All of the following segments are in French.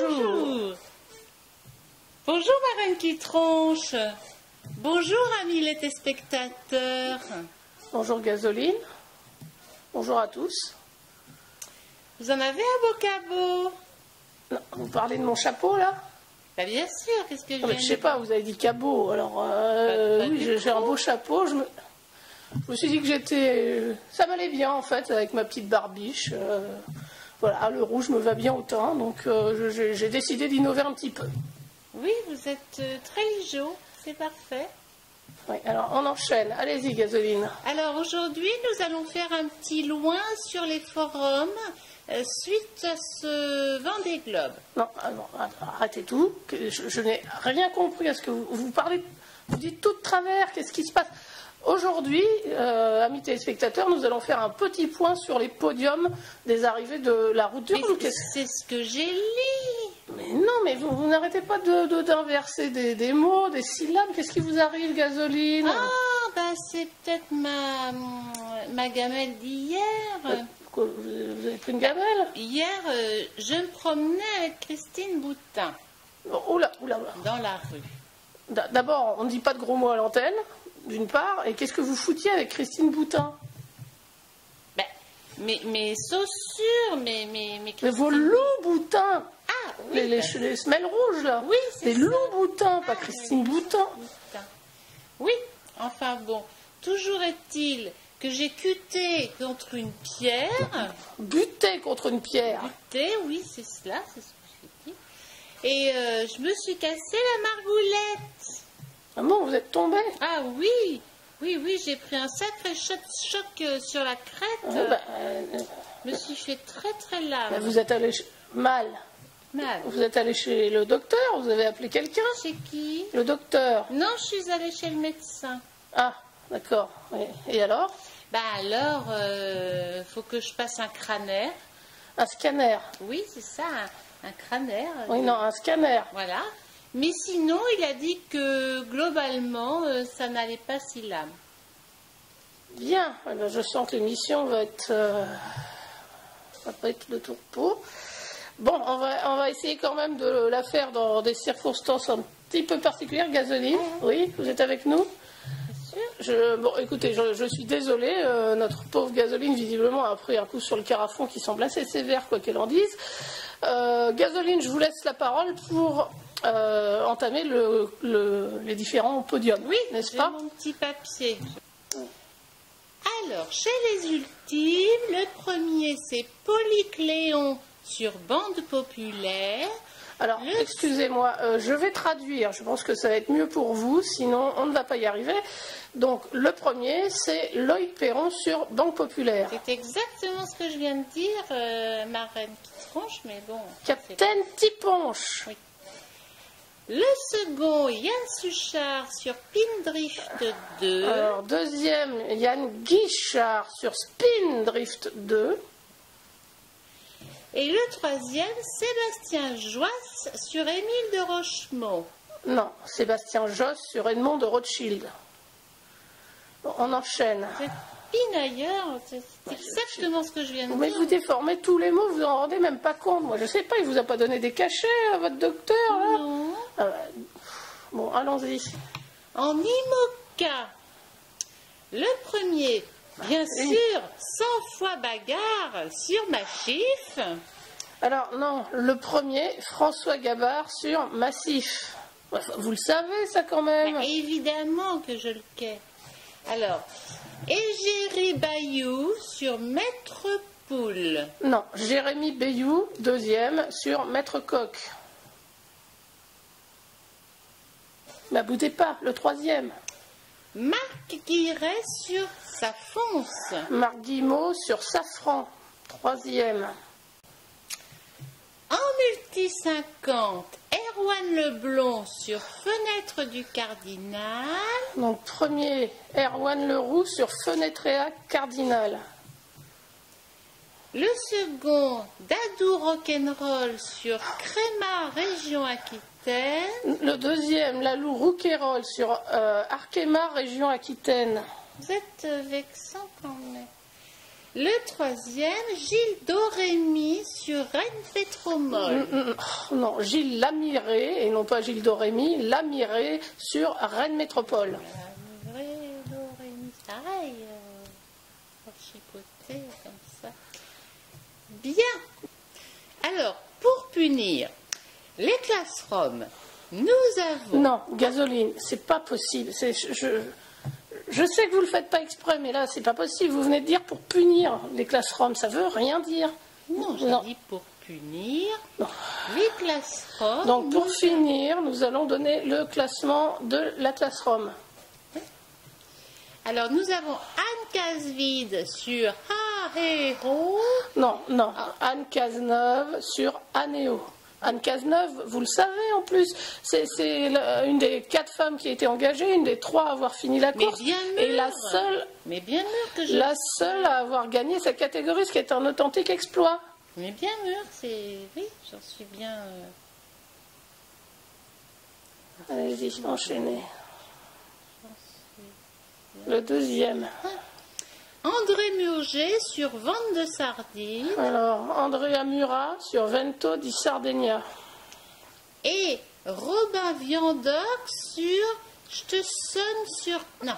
Bonjour. Bonjour ma reine qui tronche. Bonjour amis les téléspectateurs. Bonjour Gasoline. Bonjour à tous. Vous en avez un beau cabot? Non, vous parlez de mon chapeau là? Bah bien sûr, qu'est-ce que je viens Je sais pas, vous avez dit cabot, alors oui, j'ai un beau chapeau. Je me suis dit que j'étais... ça m'allait bien en fait avec ma petite barbiche. Voilà, le rouge me va bien au teint, donc j'ai décidé d'innover un petit peu. Oui, vous êtes très ligeau, c'est parfait. Oui, alors on enchaîne. Allez-y Gasoline. Alors aujourd'hui, nous allons faire un petit loin sur les forums suite à ce Vendée Globe. Non, arrêtez tout. Je n'ai rien compris à ce que vous parlez. Vous dites tout de travers. Qu'est-ce qui se passe? Aujourd'hui, amis téléspectateurs, nous allons faire un petit point sur les podiums des arrivées de la route du Rhum. C'est ce que j'ai lu. Mais non, mais vous n'arrêtez pas d'inverser des mots, des syllabes. Qu'est-ce qui vous arrive, Gasoline? Ah, ben c'est peut-être ma gamelle d'hier. Vous avez pris une gamelle? Hier, je me promenais avec Christine Boutin. Oula. Dans la rue. D'abord, on ne dit pas de gros mots à l'antenne, d'une part. Et qu'est-ce que vous foutiez avec Christine Boutin? Ben, mes chaussures, mes vos loups boutins. Ah, oui. Les semelles rouges, là. Oui, c'est les ça. loups boutins, pas Christine Boutin. Oui, enfin bon. Toujours est-il que j'ai cuté contre une pierre. Buté contre une pierre. Buté, oui, c'est cela, c'est ce que j'ai dit. Et je me suis cassé la margoulette. Ah bon, vous êtes tombé? Ah oui, j'ai pris un sacré choc sur la crête. Je me suis fait très mal. Vous êtes allé mal. Vous êtes allé chez le docteur? Vous avez appelé quelqu'un? Chez qui? Le docteur. Non, je suis allée chez le médecin. Ah, d'accord. Et alors? Bah alors, faut que je passe un crânaire. Un scanner? Oui, c'est ça, un crânaire. Oui, non, un scanner. Voilà. Mais sinon, il a dit que globalement, ça n'allait pas si mal. Bien. Alors, je sens que l'émission va pas être de tourpeau. Bon, on va essayer quand même de la faire dans des circonstances un petit peu particulières. Gasoline, oui, vous êtes avec nous? Bon, écoutez, je suis désolée, notre pauvre Gasoline, visiblement, a pris un coup sur le carafon qui semble assez sévère, quoi qu'elle en dise. Gasoline, je vous laisse la parole pour entamer les différents podiums. Oui, n'est-ce pas? mon petit papier. Alors, chez les ultimes, le premier, c'est Polycléon sur bande populaire. Alors, excusez-moi, je vais traduire. Je pense que ça va être mieux pour vous, sinon on ne va pas y arriver. Donc, le premier, c'est Loïc Perron sur Banque Populaire. C'est exactement ce que je viens de dire, ma reine qui tronche, mais bon. Capitaine Tiponche. Oui. Le second, Yann Suchard sur Spindrift 2. Alors, deuxième, Yann Guichard sur Spindrift 2. Et le troisième, Sébastien Joisse sur Émile de Rochemont. Non, Sébastien Josse sur Edmond de Rothschild. Bon, on enchaîne. C'est pinailleur, c'est exactement ce que je viens de dire. Mais vous déformez tous les mots, vous vous en rendez même pas compte. Moi, je sais pas, il vous a pas donné des cachets à votre docteur, là? Non. Bon, allons-y. En IMOCA, le premier, bien sûr, 100 fois bagarre sur Massif. Alors, non, le premier, François Gabard sur Massif. Vous le savez, ça, quand même? Bah, évidemment que je le sais. Alors, Égérie Bayou sur Maître Poule. Non, Jérémy Bayou, deuxième, sur Maître Coq. Mais boudez pas, le troisième. Marc Guiret sur Safonce. Marc Guillemot sur Safran, troisième. En multi 50, Erwan Leblond sur Fenêtre du Cardinal. Donc premier, Erwan Leroux sur Fenetrea Cardinal. Le second, Dadou Rock'n'Roll sur Créma Région Aquitaine. Le deuxième, Lalou Rouquayrol sur Arkema Région Aquitaine. Vous êtes vexant quand même. Le troisième, Gilles Dorémy sur Rennes Pétromol. Non, Gilles Lamiré, et non pas Gilles Dorémy, Lamiré sur Rennes Métropole. Dorémy, pareil, chipoté comme ça. Bien. Alors, pour punir les classes Roms, nous avons... Non, Gasoline, c'est pas possible. Je sais que vous le faites pas exprès, mais là, c'est pas possible. Vous venez de dire pour punir les classes Roms, ça veut rien dire. Non, j'ai dit pour punir les classes Roms. Donc, pour finir, nous allons donner le classement de la classe Rom. Alors, nous avons Anne Casvide sur Aéro. Non, Anne Cazeneuve sur Anéo. Anne Cazeneuve, vous le savez en plus, c'est une des 4 femmes qui a été engagée, une des 3 à avoir fini la course, et la seule à avoir gagné sa catégorie, ce qui est un authentique exploit. Mais bien mûr, oui, j'en suis bien... Allez-y, enchaînez. Le deuxième. André Murger sur Vente de Sardines. Alors, Andrea Murat sur Vento di Sardegna. Et Robin Viandoc sur Je te sonne sur... Non.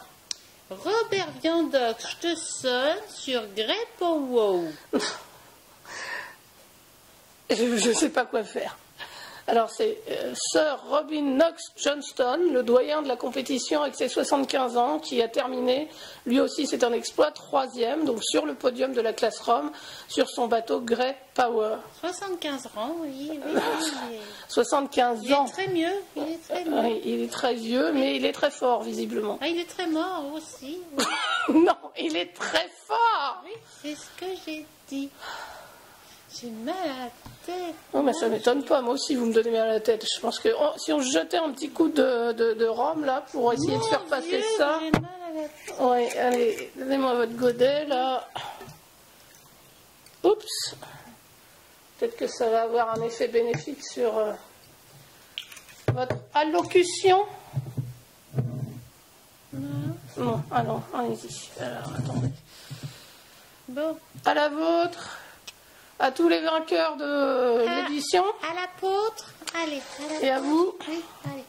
Robert Viandoc, Je te sonne sur Grepowow. Je ne sais pas quoi faire. Alors, c'est Sir Robin Knox Johnston, le doyen de la compétition avec ses 75 ans, qui a terminé, lui aussi c'est un exploit, 3e, donc sur le podium de la classe Rome, sur son bateau Grey Power. 75 ans, oui. 75 ans. Il est très mieux, il est très mieux. Oui, il est très vieux, mais il est très fort, visiblement. Ah, il est très mort aussi. Oui. Non, il est très fort. Oui, c'est ce que j'ai dit. J'ai mal à la tête. Non, mais ça ne m'étonne pas. Moi aussi, vous me donnez mal à la tête. Je pense que si on jetait un petit coup de rhum, là, pour essayer de faire passer ça. J'ai mal à la tête. Oui, allez, donnez-moi votre godet, là. Oups. Peut-être que ça va avoir un effet bénéfique sur votre allocution. Non, alors, allez-y. Alors, attendez. Bon. À la vôtre. À tous les vainqueurs de l'édition. À l'apôtre. Allez. Et à vous. Oui, allez.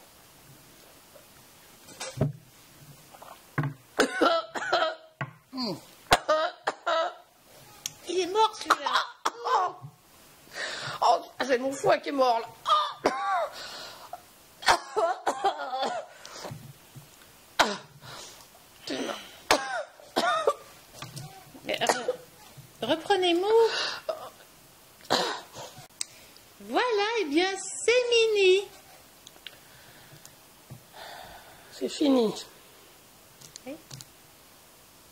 Il est mort celui-là. Oh, c'est mon foie qui est mort là. Reprenez-moi. Voilà, et bien c'est mini. C'est fini. Oui.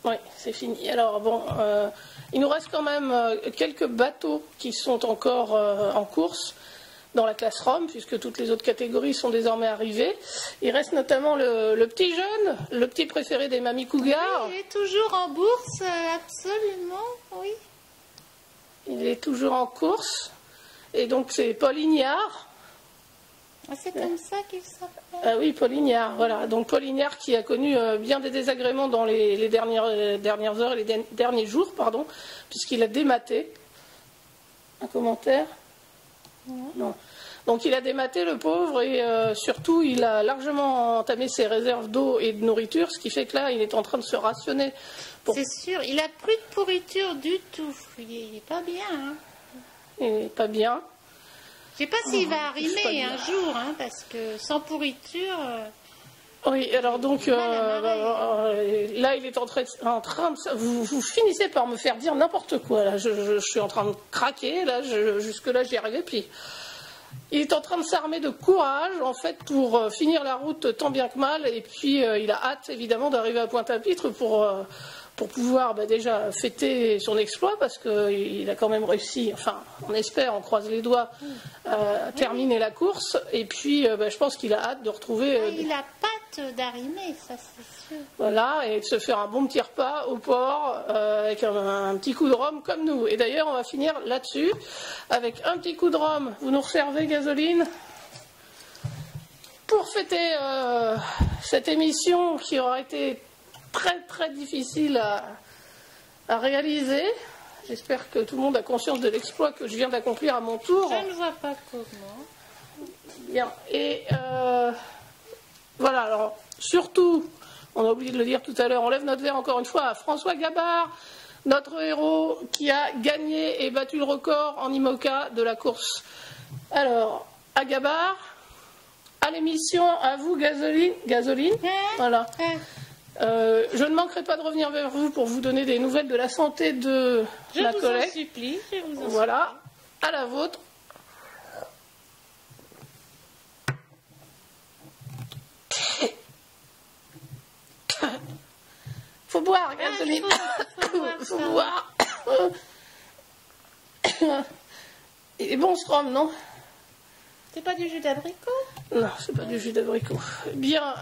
Oui, c'est fini. Alors bon, il nous reste quand même quelques bateaux qui sont encore en course dans la classe Rome, puisque toutes les autres catégories sont désormais arrivées. Il reste notamment le petit jeune, le petit préféré des mamies Cougar. Oui, il est toujours en bourse, absolument, oui. Il est toujours en course. Et donc c'est Paul Ignard. Ah, c'est comme ça qu'il s'appelle. Ah oui, Paul Ignard, voilà. Donc Paul Ignard qui a connu bien des désagréments dans les dernières heures et les derniers jours, pardon, puisqu'il a dématé. Un commentaire ? Non. Donc il a dématé le pauvre et surtout il a largement entamé ses réserves d'eau et de nourriture, ce qui fait que là il est en train de se rationner. C'est sûr, il a plus de pourriture du tout. Il n'est pas bien. Hein. Il n'est pas bien. Je ne sais pas s'il va arriver un jour, hein, parce que sans pourriture... Oui, alors donc là il est en train de... Vous finissez par me faire dire n'importe quoi, là. Je suis en train de craquer, là, jusque-là j'y arrivais, puis... Il est en train de s'armer de courage, en fait, pour finir la route tant bien que mal, et puis il a hâte, évidemment, d'arriver à Pointe-à-Pitre pour pouvoir déjà fêter son exploit, parce qu'il a quand même réussi, enfin, on espère, on croise les doigts, à terminer la course, et puis je pense qu'il a hâte de retrouver... il a patte d'arrimer, ça c'est sûr. Voilà, et de se faire un bon petit repas au port, avec un petit coup de rhum comme nous. Et d'ailleurs, on va finir là-dessus, avec un petit coup de rhum. Vous nous reservez, Gasoline ? Pour fêter cette émission qui aura été très très difficile à réaliser. J'espère que tout le monde a conscience de l'exploit que je viens d'accomplir à mon tour. Je ne vois pas comment. Bien. Et voilà, alors surtout, on a oublié de le dire tout à l'heure, on lève notre verre encore une fois à François Gabard, notre héros qui a gagné et battu le record en IMOCA de la course. Alors, à Gabard, à l'émission, à vous Gasoline, voilà. Je ne manquerai pas de revenir vers vous pour vous donner des nouvelles de la santé de ma collègue. Je vous en supplie. Voilà, à la vôtre. Faut boire, Gasoline. Faut boire. Il est bon ce rhum, non? C'est pas du jus d'abricot? Non, c'est pas du jus d'abricot. Bien,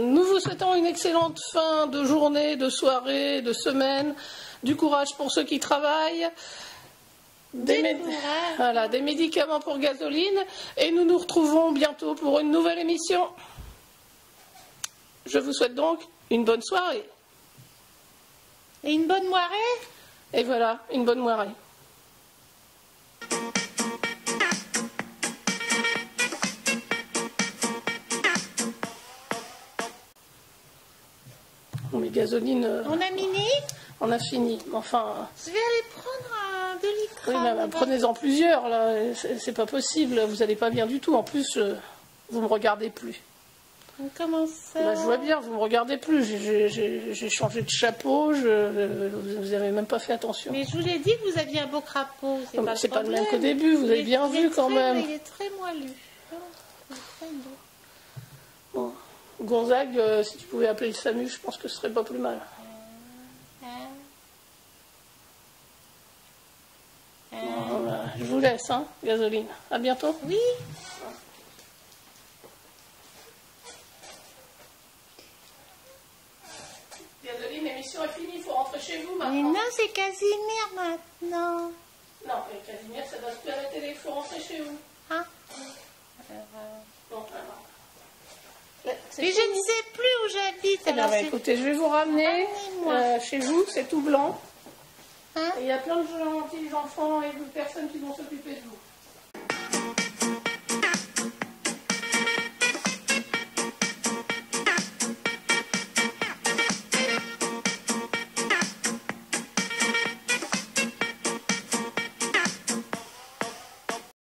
nous vous souhaitons une excellente fin de journée, de soirée, de semaine. Du courage pour ceux qui travaillent. Voilà, des médicaments pour Gasoline. Et nous nous retrouvons bientôt pour une nouvelle émission. Je vous souhaite donc une bonne soirée. Et une bonne moirée? Et voilà, une bonne moirée. Bon, mais Gasoline... On a miné? On a fini, enfin... Je vais aller prendre de l'icra. Oui, mais prenez-en plusieurs, là. C'est pas possible, vous allez pas bien du tout. En plus, vous me regardez plus. Comment ça? Bah, je vois bien, vous me regardez plus. J'ai changé de chapeau, vous n'avez même pas fait attention. Mais je vous l'ai dit que vous aviez un beau crapaud. C'est pas le même qu'au début, vous avez bien vu quand même. Il est très moelleux. Bon. Gonzague, si tu pouvais appeler le SAMU, je pense que ce serait pas plus mal. Bon, bah, je vous laisse, hein, Gasoline. À bientôt. Oui. Gasoline, l'émission est finie, il faut rentrer chez vous maintenant. Mais non, c'est Casimir maintenant. Non, mais Casimir, ça passe plus à la télé, il faut rentrer chez vous. Hein? Bon, alors. Mais je ne sais plus où j'habite. Eh bien, écoutez, je vais vous ramener chez vous, c'est tout blanc. Hein? Et il y a plein de gentils enfants et de personnes qui vont s'occuper de vous.